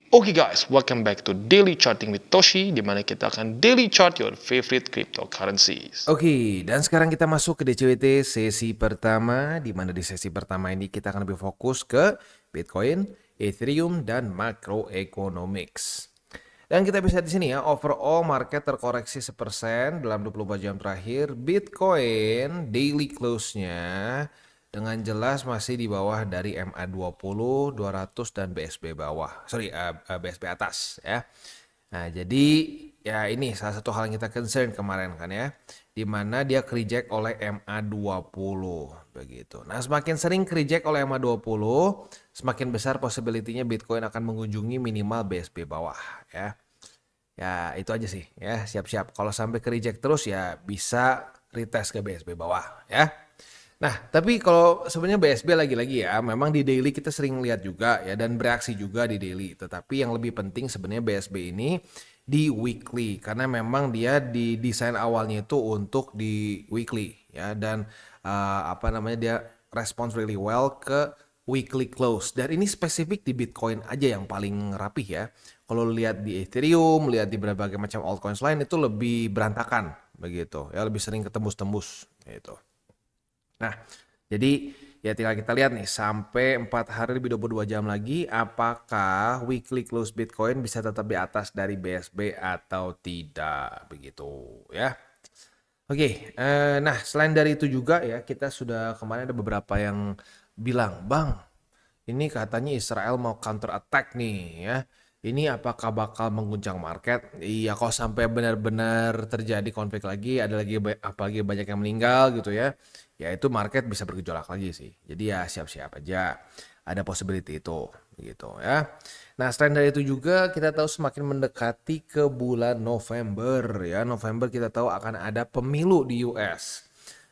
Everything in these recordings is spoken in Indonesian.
Oke guys, welcome back to Daily Charting with Toshi, di mana kita akan daily chart your favorite cryptocurrencies. Oke, dan sekarang kita masuk ke DCWT sesi pertama, di mana di sesi pertama ini kita akan lebih fokus ke Bitcoin, Ethereum, dan macroeconomics. Dan kita bisa di sini ya, overall market terkoreksi 1% dalam 24 jam terakhir. Bitcoin daily close-nya dengan jelas masih di bawah dari MA20, 200 dan BSB bawah. BSB atas ya. Nah, jadi ya ini salah satu hal yang kita concern kemarin kan ya, di mana dia reject oleh MA20 begitu. Nah, semakin sering reject oleh MA20, semakin besar possibility-nya Bitcoin akan mengunjungi minimal BSB bawah ya. Ya, itu aja sih ya, siap-siap. Kalau sampai reject terus ya bisa retest ke BSB bawah ya. Nah, tapi kalau sebenarnya BSB lagi-lagi ya, memang di daily kita sering lihat juga ya dan bereaksi juga di daily. Tetapi yang lebih penting sebenarnya BSB ini di weekly karena memang dia di desain awalnya itu untuk di weekly ya dan dia respons really well ke weekly close. Dan ini spesifik di Bitcoin aja yang paling rapih ya. Kalau lihat di Ethereum, lihat di berbagai macam altcoins lain itu lebih berantakan begitu. Ya lebih sering ketembus-tembus gitu. Nah, jadi ya tinggal kita lihat nih sampai 4 hari lebih 22 jam lagi apakah weekly close Bitcoin bisa tetap di atas dari BSB atau tidak begitu ya. Oke, nah selain dari itu juga ya kita sudah kemarin ada beberapa yang bilang, "Bang, ini katanya Israel mau counter attack nih ya. Ini apakah bakal mengguncang market?" Iya, kalau sampai benar-benar terjadi konflik lagi, ada lagi apalagi banyak yang meninggal gitu ya. Ya itu market bisa bergejolak lagi sih. Jadi ya siap-siap aja. Ada possibility itu gitu ya. Nah, selain dari itu juga kita tahu semakin mendekati ke bulan November ya. November kita tahu akan ada pemilu di US.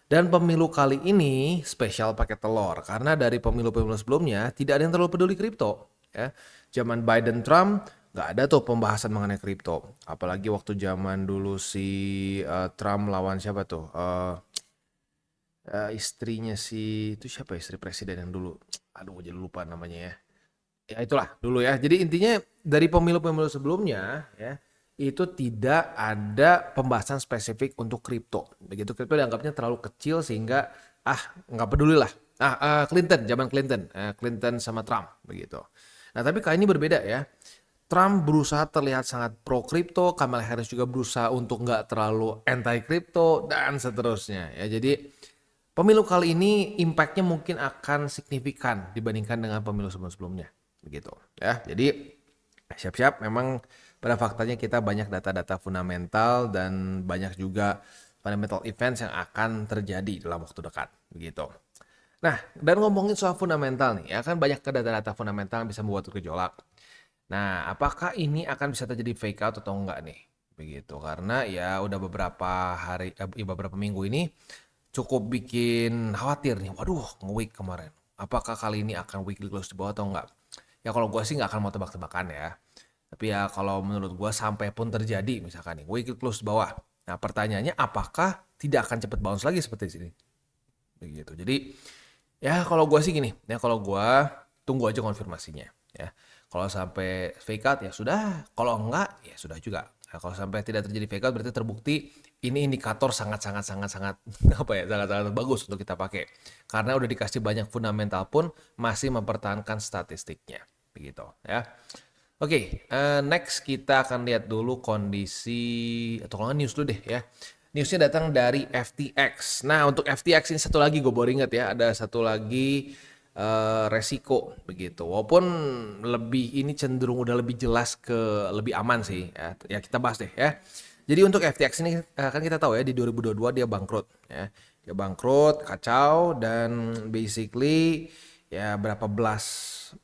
Dan pemilu kali ini spesial pakai telur karena dari pemilu-pemilu sebelumnya tidak ada yang terlalu peduli kripto ya. Zaman Biden Trump nggak ada tuh pembahasan mengenai kripto. Apalagi waktu zaman dulu si Trump lawan siapa tuh? Istrinya si itu siapa ya, istri presiden yang dulu? Aduh, jadi lupa namanya ya. Ya itulah dulu ya. Jadi intinya dari pemilu-pemilu sebelumnya ya itu tidak ada pembahasan spesifik untuk kripto. Begitu kripto dianggapnya terlalu kecil sehingga nggak peduli lah. Clinton, zaman Clinton, Clinton sama Trump begitu. Nah tapi kali ini berbeda ya. Trump berusaha terlihat sangat pro kripto, Kamala Harris juga berusaha untuk nggak terlalu anti kripto dan seterusnya ya. Jadi pemilu kali ini impactnya mungkin akan signifikan dibandingkan dengan pemilu sebelum-sebelumnya begitu ya. Jadi siap-siap memang pada faktanya kita banyak data-data fundamental dan banyak juga fundamental events yang akan terjadi dalam waktu dekat begitu. Nah, dan ngomongin soal fundamental nih, ya kan banyak data-data fundamental yang bisa membuat gejolak. Nah, apakah ini akan bisa terjadi fake out atau enggak nih? Begitu, karena ya udah beberapa minggu ini cukup bikin khawatir nih. Waduh, nge-week kemarin. Apakah kali ini akan weekly close di bawah atau enggak? Ya kalau gue sih nggak akan mau tebak-tebakan ya. Tapi ya kalau menurut gue sampai pun terjadi misalkan nih weekly close di bawah. Nah pertanyaannya apakah tidak akan cepat bounce lagi seperti sini? Begitu. Jadi ya kalau gue sih gini. Ya kalau gue tunggu aja konfirmasinya. Ya kalau sampai fake out ya sudah. Kalau enggak ya sudah juga. Nah, kalau sampai tidak terjadi fake out berarti terbukti ini indikator sangat apa ya sangat bagus untuk kita pakai karena udah dikasih banyak fundamental pun masih mempertahankan statistiknya begitu ya. Oke, next kita akan lihat dulu kondisi atau kalau nggak news dulu deh ya. Newsnya datang dari FTX. Nah untuk FTX ini satu lagi gue baru ingat ya, ada satu lagi resiko begitu. Walaupun lebih ini cenderung udah lebih jelas ke lebih aman sih ya. Ya kita bahas deh ya. Jadi untuk FTX ini kan kita tahu ya di 2022 dia bangkrut ya. Dia bangkrut, kacau dan basically ya berapa belas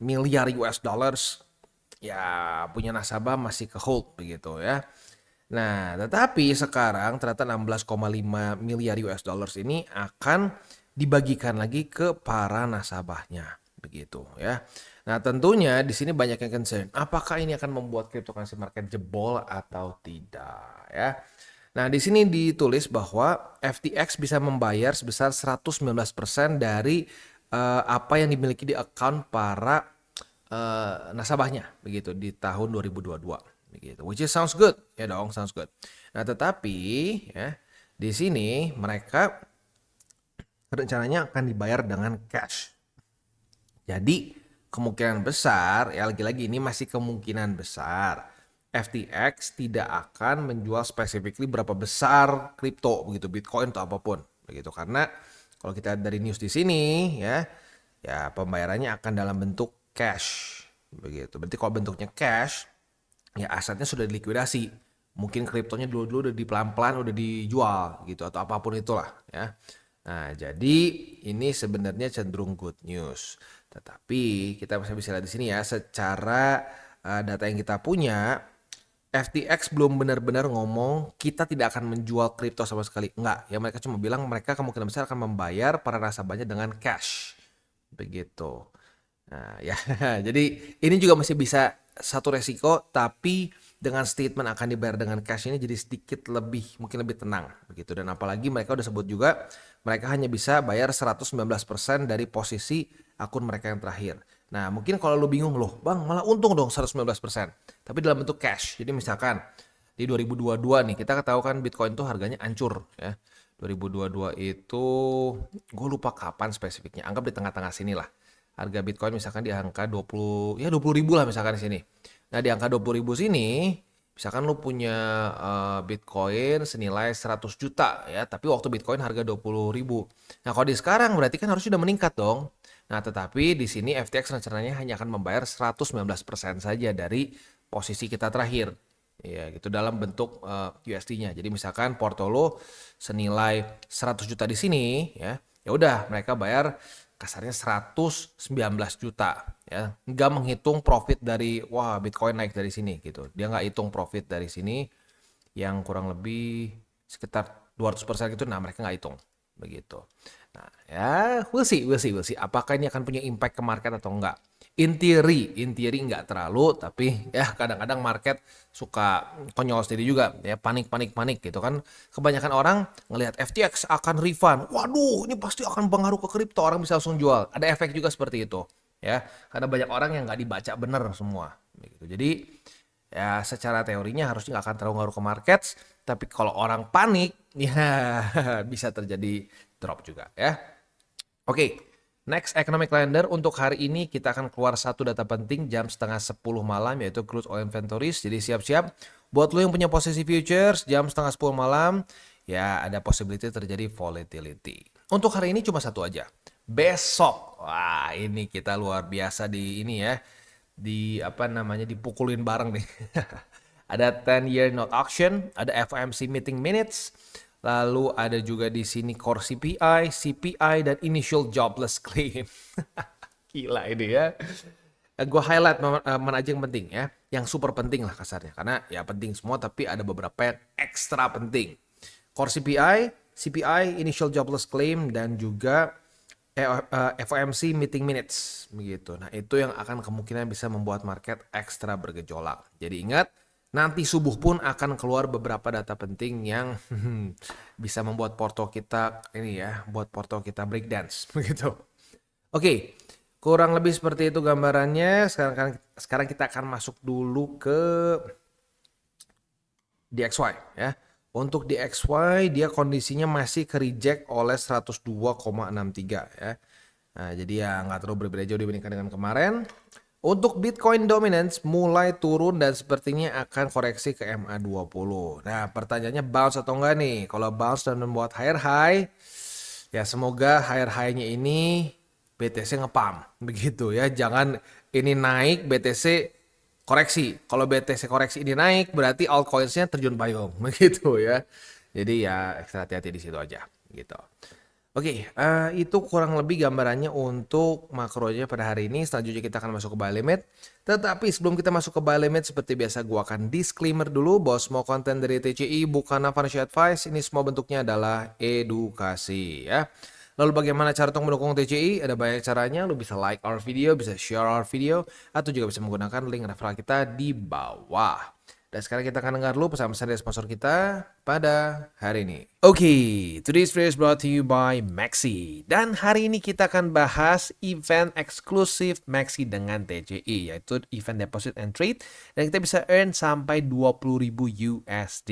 miliar US dollars ya punya nasabah masih ke hold begitu ya. Nah, tetapi sekarang ternyata 16,5 miliar US dollars ini akan dibagikan lagi ke para nasabahnya begitu ya. Nah, tentunya di sini banyak yang concern. Apakah ini akan membuat cryptocurrency market jebol atau tidak ya? Nah, di sini ditulis bahwa FTX bisa membayar sebesar 119% dari apa yang dimiliki di account para nasabahnya begitu di tahun 2022 begitu. Which is sounds good ya dong, sounds good. Nah, tetapi ya di sini mereka rencananya akan dibayar dengan cash. Jadi kemungkinan besar, ya lagi-lagi ini masih kemungkinan besar, FTX tidak akan menjual specifically berapa besar kripto begitu, Bitcoin atau apapun begitu. Karena kalau kita dari news di sini ya pembayarannya akan dalam bentuk cash begitu. Berarti kalau bentuknya cash, ya asetnya sudah dilikuidasi. Mungkin kriptonya dulu udah pelan-pelan udah dijual gitu atau apapun itulah ya. Nah, jadi ini sebenarnya cenderung good news. Tetapi kita masih bisa lihat di sini ya, secara data yang kita punya, FTX belum benar-benar ngomong kita tidak akan menjual kripto sama sekali. Enggak, ya mereka cuma bilang mereka kemungkinan besar akan membayar para nasabahnya dengan cash. Begitu. Nah, ya. Jadi ini juga masih bisa satu resiko, tapi dengan statement akan dibayar dengan cash ini jadi sedikit lebih, mungkin lebih tenang begitu. Dan apalagi mereka udah sebut juga mereka hanya bisa bayar 119% dari posisi akun mereka yang terakhir. Nah, mungkin kalau lu bingung loh, Bang, malah untung dong 119%. Tapi dalam bentuk cash. Jadi misalkan di 2022 nih, kita ketahui kan Bitcoin tuh harganya hancur ya. 2022 itu gue lupa kapan spesifiknya. Anggap di tengah-tengah sini lah. Harga Bitcoin misalkan di angka 20 ribu lah misalkan di sini. Nah, di angka 20 ribu sini, misalkan lu punya Bitcoin senilai 100 juta ya, tapi waktu Bitcoin harga 20 ribu. Nah, kalau di sekarang berarti kan harus sudah meningkat dong. Nah, tetapi di sini FTX rencananya hanya akan membayar 119% saja dari posisi kita terakhir. Ya, gitu dalam bentuk USD-nya. Jadi misalkan porto lo senilai 100 juta di sini ya. Ya udah, mereka bayar kasarnya 119 juta ya. Nggak menghitung profit dari wah Bitcoin naik dari sini gitu. Dia nggak hitung profit dari sini yang kurang lebih sekitar 200% gitu. Nah, mereka nggak hitung begitu. Nah, ya we'll see. Apakah ini akan punya impact ke market atau enggak? In theory nggak terlalu, tapi ya kadang-kadang market suka konyol sendiri juga, ya panik gitu kan. Kebanyakan orang ngelihat FTX akan refund, waduh ini pasti akan pengaruh ke kripto, orang bisa langsung jual. Ada efek juga seperti itu, ya karena banyak orang yang nggak dibaca bener semua. Begitu. Jadi ya secara teorinya harusnya nggak akan terlalu ngaruh ke market, tapi kalau orang panik, ya bisa terjadi drop juga, ya. Oke. Next economic calendar untuk hari ini kita akan keluar satu data penting jam setengah 10 malam yaitu crude oil inventories. Jadi siap-siap buat lo yang punya posisi futures jam setengah 10 malam ya ada possibility terjadi volatility. Untuk hari ini cuma satu aja. Besok, wah ini kita luar biasa di ini ya. Dipukulin bareng nih. Ada 10-year note auction, ada FOMC meeting minutes. Lalu ada juga di sini core CPI, dan initial jobless claim. Gila ini ya. Gue highlight mana aja yang penting ya. Yang super penting lah kasarnya. Karena ya penting semua tapi ada beberapa yang ekstra penting. Core CPI, initial jobless claim, dan juga FOMC meeting minutes. Begitu. Nah itu yang akan kemungkinan bisa membuat market ekstra bergejolak. Jadi ingat, nanti subuh pun akan keluar beberapa data penting yang bisa membuat porto kita breakdance begitu. Oke, kurang lebih seperti itu gambarannya. Sekarang kita akan masuk dulu ke DXY ya. Untuk DXY dia kondisinya masih ke reject oleh 102,63 ya. Nah, jadi ya nggak terlalu berbeda jauh dibandingkan dengan kemarin. Untuk Bitcoin dominance mulai turun dan sepertinya akan koreksi ke MA20. Nah, pertanyaannya bounce atau enggak nih? Kalau bounce dan membuat higher high, ya semoga higher high-nya ini BTC ngepump. Begitu ya, jangan ini naik BTC koreksi. Kalau BTC koreksi ini naik, berarti altcoins-nya terjun payung. Begitu ya. Jadi ya ekstra hati-hati di situ aja gitu. Oke, itu kurang lebih gambarannya untuk makronya pada hari ini. Selanjutnya kita akan masuk ke buy limit. Tetapi sebelum kita masuk ke buy limit, seperti biasa gue akan disclaimer dulu bahwa semua konten dari TCI bukan financial advice. Ini semua bentuknya adalah edukasi ya. Lalu bagaimana cara untuk mendukung TCI? Ada banyak caranya. Lu bisa like our video, bisa share our video, atau juga bisa menggunakan link referral kita di bawah. Dan sekarang kita akan dengar dulu pesan-pesan dari sponsor kita pada hari ini. Oke, today's video is brought to you by Maxi. Dan hari ini kita akan bahas event eksklusif Maxi dengan TCI, yaitu event deposit and trade. Dan kita bisa earn sampai 20.000 USD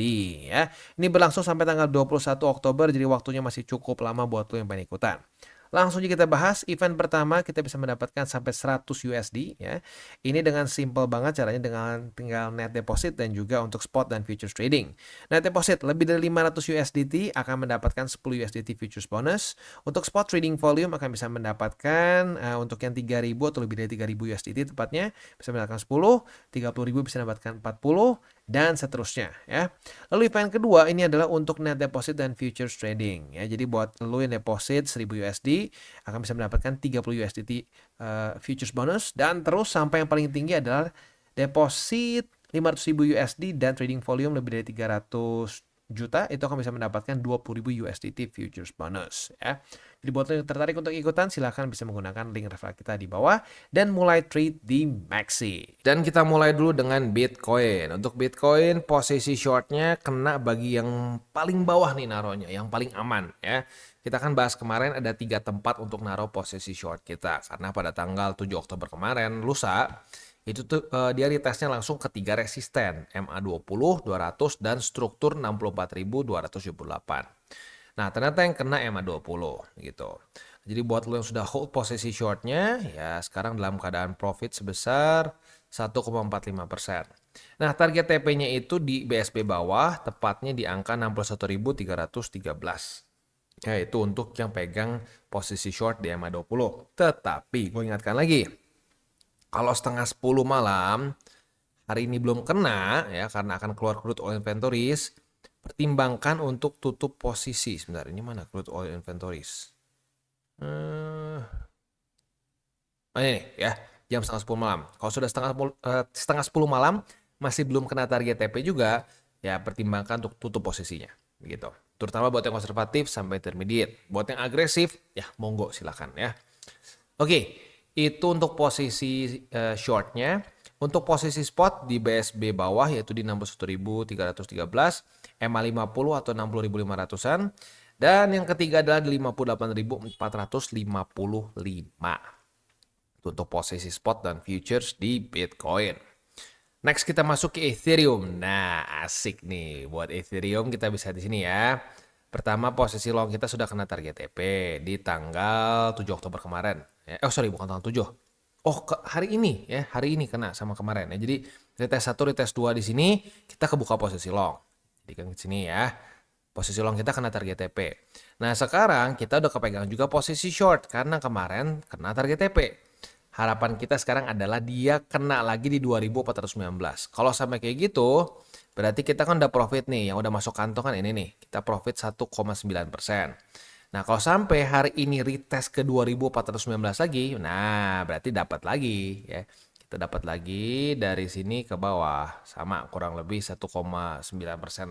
ya. Ini berlangsung sampai tanggal 21 Oktober, jadi waktunya masih cukup lama buat lo yang pengen ikutan. Langsung aja kita bahas. Event pertama kita bisa mendapatkan sampai 100 USD ya. Ini dengan simple banget caranya, dengan tinggal net deposit dan juga untuk spot dan futures trading. Net deposit lebih dari 500 USDT akan mendapatkan 10 USDT futures bonus. Untuk spot trading volume akan bisa mendapatkan untuk yang 3.000 atau lebih dari 3.000 USDT tepatnya bisa mendapatkan 10, 30.000 bisa mendapatkan 40 dan seterusnya ya. Lalu event kedua ini adalah untuk net deposit dan futures trading ya. Jadi buat lo yang deposit 1.000 USD akan bisa mendapatkan 30 USDT futures bonus, dan terus sampai yang paling tinggi adalah deposit 500.000 USD dan trading volume lebih dari 300 juta, itu akan bisa mendapatkan 20.000 USDT futures bonus ya. Jadi buat yang tertarik untuk ikutan silahkan bisa menggunakan link referral kita di bawah dan mulai trade di Maxi. Dan kita mulai dulu dengan Bitcoin. Untuk Bitcoin posisi shortnya kena bagi yang paling bawah nih naruhnya, yang paling aman ya. Kita kan bahas kemarin ada 3 tempat untuk naruh posisi short kita, karena pada tanggal 7 Oktober kemarin lusa itu tuh dia retestnya langsung ke 3 resisten, MA20, 200 dan struktur 64.278. Nah, ternyata yang kena MA20 gitu. Jadi buat lo yang sudah hold posisi shortnya ya sekarang dalam keadaan profit sebesar 1,45%. Nah, target TP-nya itu di BSB bawah, tepatnya di angka 61.313. Ya, itu untuk yang pegang posisi short di MA20. Tetapi gue ingatkan lagi, kalau setengah 10 malam, hari ini belum kena ya karena akan keluar crude oil inventories, pertimbangkan untuk tutup posisi. Sebentar, ini mana crude oil inventories? Ini nih ya, jam setengah 10 malam. Kalau sudah setengah 10 malam masih belum kena target TP juga, ya pertimbangkan untuk tutup posisinya gitu. Terutama buat yang konservatif sampai intermediate. Buat yang agresif, ya monggo silakan ya. Oke, itu untuk posisi shortnya. Untuk posisi spot di BSB bawah yaitu di 61.313, MA50 atau 60.500-an. Dan yang ketiga adalah di 58.455. Itu untuk posisi spot dan futures di Bitcoin. Next kita masuk ke Ethereum. Nah, asik nih buat Ethereum, kita bisa di sini ya. Pertama, posisi long kita sudah kena target TP di tanggal 7 Oktober kemarin. Bukan tanggal 7. Hari ini ya, hari ini kena sama kemarin ya. Jadi retest 1, retest 2 di sini kita kebuka posisi long. Jadi kan di sini ya. Posisi long kita kena target TP. Nah, sekarang kita udah kepegang juga posisi short karena kemarin kena target TP. Harapan kita sekarang adalah dia kena lagi di 2419. Kalau sampai kayak gitu, berarti kita kan udah profit nih. Yang udah masuk kantong kan ini nih. Kita profit 1,9%. Nah, kalau sampai hari ini retest ke 2419 lagi, nah berarti dapat lagi ya. Kita dapat lagi dari sini ke bawah. Sama kurang lebih 1,9%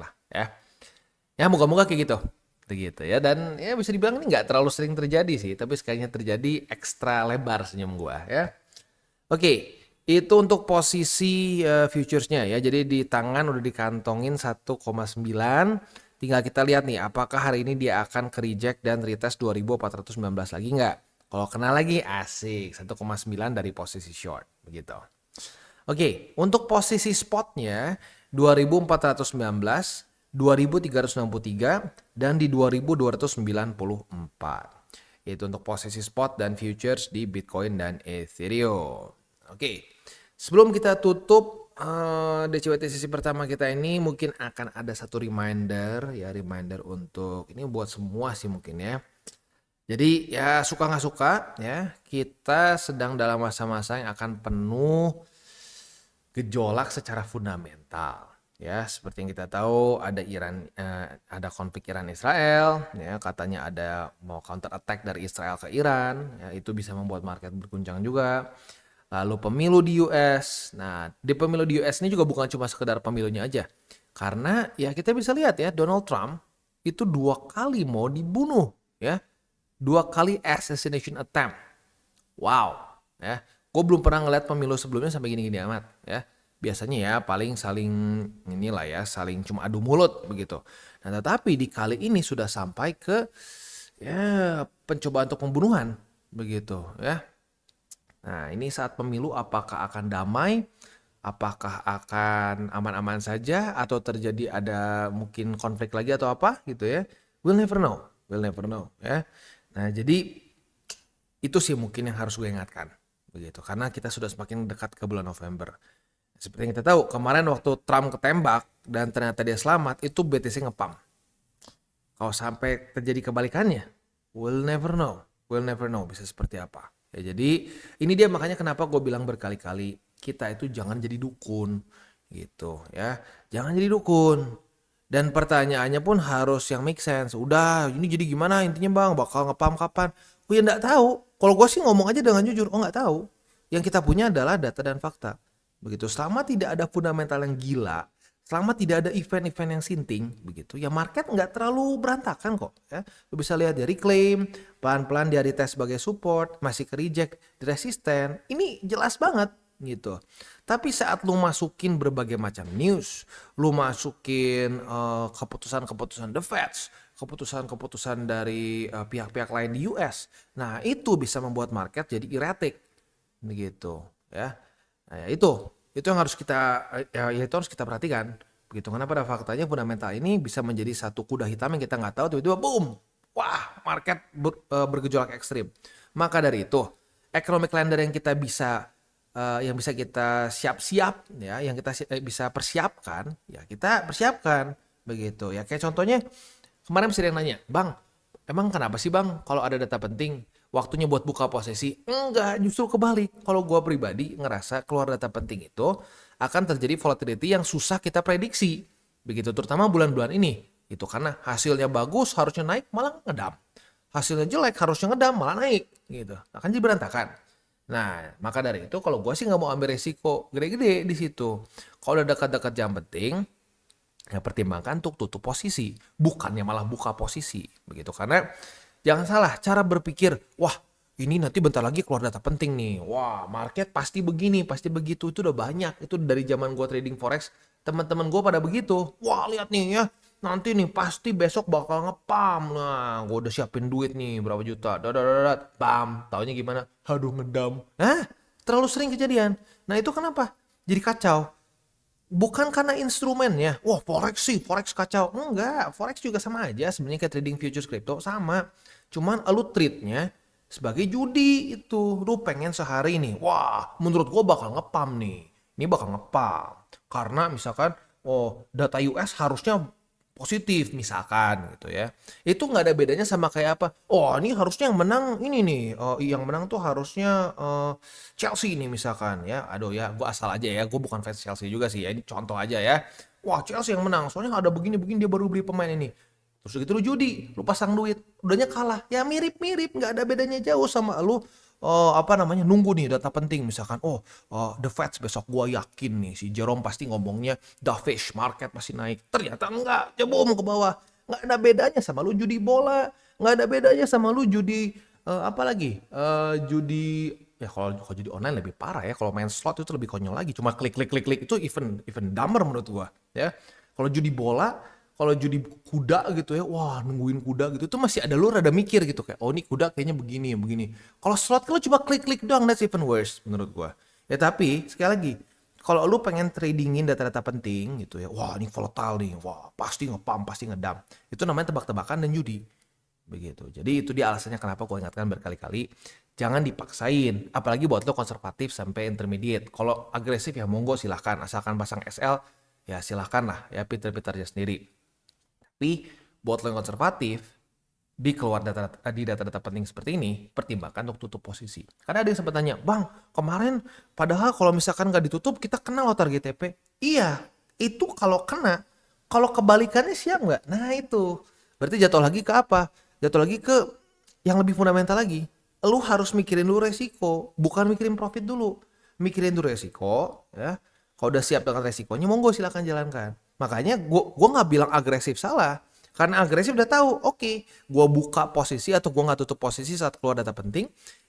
lah ya. Ya moga-moga kayak gitu. Begitu ya, dan ya bisa dibilang ini nggak terlalu sering terjadi sih, tapi sekalinya terjadi ekstra lebar senyum gua ya. Oke, itu untuk posisi futuresnya ya. Jadi di tangan udah dikantongin 1,9. Tinggal kita lihat nih apakah hari ini dia akan ke reject dan retest 2419 lagi nggak. Kalau kena lagi asik 1,9 dari posisi short begitu. Oke, untuk posisi spotnya 2419, 2363 dan di 2294. Itu untuk posisi spot dan futures di Bitcoin dan Ethereum. Oke. Sebelum kita tutup DCWT sesi pertama kita ini, mungkin akan ada satu reminder untuk ini buat semua sih mungkin ya. Jadi ya suka nggak suka ya, kita sedang dalam masa-masa yang akan penuh gejolak secara fundamental. Ya, seperti yang kita tahu ada ada konflik Iran Israel, ya katanya ada mau counter attack dari Israel ke Iran, ya itu bisa membuat market berguncang juga. Lalu pemilu di US. Nah, di pemilu di US ini juga bukan cuma sekedar pemilunya aja. Karena ya kita bisa lihat ya Donald Trump itu 2 kali mau dibunuh, ya. 2 kali assassination attempt. Wow, ya. Gue belum pernah ngeliat pemilu sebelumnya sampai gini-gini amat, ya. biasanya ya paling saling inilah ya, saling cuma adu mulut begitu. Nah, tetapi di kali ini sudah sampai ke ya pencobaan untuk pembunuhan begitu ya. Nah, ini saat pemilu apakah akan damai? Apakah akan aman-aman saja atau terjadi ada mungkin konflik lagi atau apa gitu ya? We'll never know. We'll never know ya. Nah, jadi itu sih mungkin yang harus gue ingatkan begitu. Karena kita sudah semakin dekat ke bulan November. Seperti yang kita tahu, kemarin waktu Trump ketembak dan ternyata dia selamat, itu BTC ngepam. Kalau sampai terjadi kebalikannya, we'll never know. We'll never know bisa seperti apa. Ya, jadi ini dia makanya kenapa gue bilang berkali-kali, kita itu jangan jadi dukun gitu ya. Jangan jadi dukun. Dan pertanyaannya pun harus yang make sense. Udah, ini jadi gimana intinya bang? Bakal ngepam kapan? Oh ya nggak tahu. Kalau gue sih ngomong aja dengan jujur, oh nggak tahu. Yang kita punya adalah data dan fakta. Begitu. Selama tidak ada fundamental yang gila, selama tidak ada event-event yang sinting, begitu, ya market nggak terlalu berantakan kok. Ya, lu bisa lihat dari claim, pelan-pelan dia dites sebagai support, masih ke reject, di resisten. Ini jelas banget gitu. Tapi saat lu masukin berbagai macam news, lu masukin keputusan-keputusan The Fed, keputusan-keputusan dari pihak-pihak lain di US, nah itu bisa membuat market jadi erratic, begitu ya. Nah, ya itu yang harus kita itu harus kita perhatikan, begitu. Karena pada faktanya fundamental ini bisa menjadi satu kuda hitam yang kita nggak tahu tiba-tiba boom, wah market bergejolak ekstrim. Maka dari itu economic calendar yang bisa kita siap-siap ya, yang kita bisa persiapkan, ya kita persiapkan begitu ya. Kayak contohnya kemarin bisa ada yang nanya, "Bang, emang kenapa sih Bang kalau ada data penting waktunya buat buka posisi?" Enggak, justru kebalik. Kalau gua pribadi ngerasa keluar data penting itu akan terjadi volatility yang susah kita prediksi. Begitu terutama bulan-bulan ini. Itu karena hasilnya bagus harusnya naik malah ngedam. Hasilnya jelek harusnya ngedam malah naik gitu. Akan jadi berantakan. Nah, maka dari itu kalau gue sih nggak mau ambil resiko gede-gede di situ. Kalau udah dekat-dekat jam penting, ya pertimbangkan untuk tutup posisi, bukannya malah buka posisi, begitu. Karena jangan salah, cara berpikir, wah ini nanti bentar lagi keluar data penting nih, wah market pasti begini, pasti begitu, itu udah banyak, itu dari zaman gue trading forex, teman-teman gue pada begitu, wah lihat nih ya, nanti nih pasti besok bakal ngepam, nah gue udah siapin duit nih berapa juta, dadadadad, bam, taunya gimana, aduh ngedam, terlalu sering kejadian. Nah itu kenapa? Jadi kacau. Bukan karena instrumennya, wah forex kacau. Enggak, forex juga sama aja sebenarnya kayak trading futures crypto sama. Cuman lu treatnya sebagai judi itu. Lu pengen sehari nih, wah menurut gua bakal ngepam nih. Ini bakal ngepam. Karena misalkan, oh data US harusnya positif misalkan gitu ya. Itu nggak ada bedanya sama kayak apa. Oh ini harusnya yang menang ini nih. Oh, yang menang tuh harusnya Chelsea nih misalkan ya. Aduh ya gue asal aja ya. Gue bukan fans Chelsea juga sih ya. Ini contoh aja ya. Wah Chelsea yang menang. Soalnya ada begini-begini dia baru beli pemain ini. Terus gitu lu judi. Lu pasang duit. Udahnya kalah. Ya mirip-mirip. Nggak ada bedanya jauh sama lu nunggu nih data penting misalkan the Fed besok gua yakin nih si Jerome pasti ngomongnya dovish market pasti naik, ternyata enggak, jebom ke bawah. Nggak ada bedanya sama lu judi bola, nggak ada bedanya sama lu judi judi ya. Kalau judi online lebih parah ya, kalau main slot itu lebih konyol lagi, cuma klik klik klik klik itu even dumber menurut gua ya. Kalau judi bola, kalau judi kuda gitu ya, wah nungguin kuda gitu, itu masih ada lu rada mikir gitu kayak, oh ini kuda kayaknya begini begini. Kalau slot kalau cuma klik-klik doang, that's even worse menurut gua. Ya tapi sekali lagi, kalau lu pengen tradingin data-data penting gitu ya, wah ini volatile nih, wah pasti ngepam, pasti ngedam. Itu namanya tebak-tebakan dan judi. Begitu. Jadi itu dia alasannya kenapa gua ingatkan berkali-kali, jangan dipaksain, apalagi buat lo konservatif sampai intermediate. Kalau agresif ya monggo silahkan, asalkan pasang SL ya silahkan lah ya, pinter-pinternya sendiri. Tapi buat lo yang konservatif, di data-data penting seperti ini, pertimbangkan untuk tutup posisi. Karena ada yang sempat tanya, Bang, kemarin padahal kalau misalkan nggak ditutup, kita kena lo target TP. Iya, itu kalau kena. Kalau kebalikannya siap nggak? Nah itu. Berarti jatuh lagi ke apa? Jatuh lagi ke yang lebih fundamental lagi. Lu harus mikirin dulu resiko, bukan mikirin profit dulu. Mikirin dulu resiko, ya. Kalau udah siap dengan resikonya, monggo silakan jalankan. Makanya gue nggak bilang agresif salah, karena agresif udah tahu, oke, gue buka posisi atau gue nggak tutup posisi saat keluar data penting,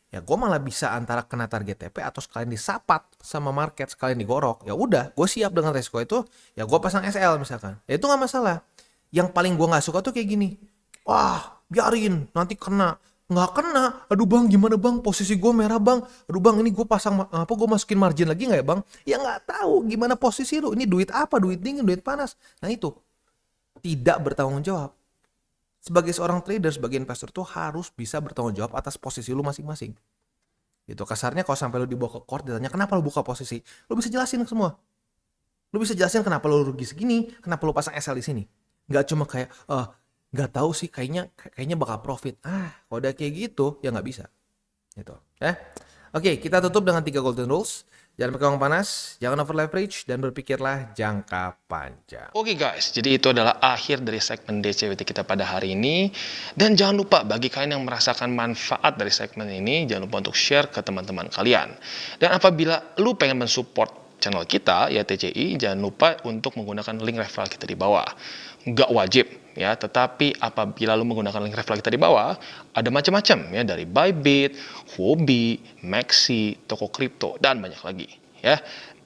ya gue malah bisa antara kena target TP atau sekalian disapat sama market, sekalian digorok. Ya udah, gue siap dengan resiko itu, ya gue pasang SL misalkan. Ya itu nggak masalah. Yang paling gue nggak suka tuh kayak gini. Wah, biarin, nanti kena. Nggak kena. Aduh bang, gimana bang? Posisi gue merah bang. Aduh bang, ini gue pasang apa? Gue masukin margin lagi nggak ya bang? Ya nggak tahu gimana posisi lu. Ini duit apa? Duit dingin, duit panas. Nah itu tidak bertanggung jawab. Sebagai seorang trader, sebagai investor tuh harus bisa bertanggung jawab atas posisi lu masing-masing. Gitu. Kasarnya kalau sampai lu dibawa ke court ditanya kenapa lu buka posisi, lu bisa jelasin semua. Lu bisa jelasin kenapa lu rugi segini, kenapa lu pasang SL di sini. Nggak cuma kayak, nggak tahu sih, kayaknya bakal profit. Kalau udah kayak gitu, ya nggak bisa. Gitu. Oke, kita tutup dengan 3 golden rules. Jangan pakai uang panas, jangan over leverage, dan berpikirlah jangka panjang. Oke guys, jadi itu adalah akhir dari segmen DCWT kita pada hari ini. Dan jangan lupa bagi kalian yang merasakan manfaat dari segmen ini, jangan lupa untuk share ke teman-teman kalian. Dan apabila lu pengen mensupport channel kita, ya TCI, jangan lupa untuk menggunakan link referral kita di bawah. Nggak wajib ya, tetapi apabila lu menggunakan link referral kita di bawah, ada macam-macam ya, dari Bybit, Huobi, Maxi, toko kripto, dan banyak lagi ya.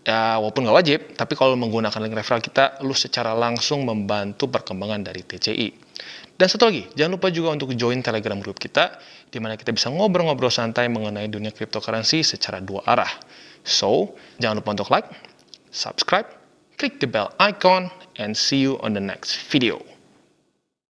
Ya, walaupun nggak wajib, tapi kalau menggunakan link referral kita, lu secara langsung membantu perkembangan dari TCI. Dan satu lagi, jangan lupa juga untuk join Telegram group kita, di mana kita bisa ngobrol-ngobrol santai mengenai dunia cryptocurrency secara 2 arah. So, jangan lupa untuk like, subscribe, click the bell icon, and see you on the next video.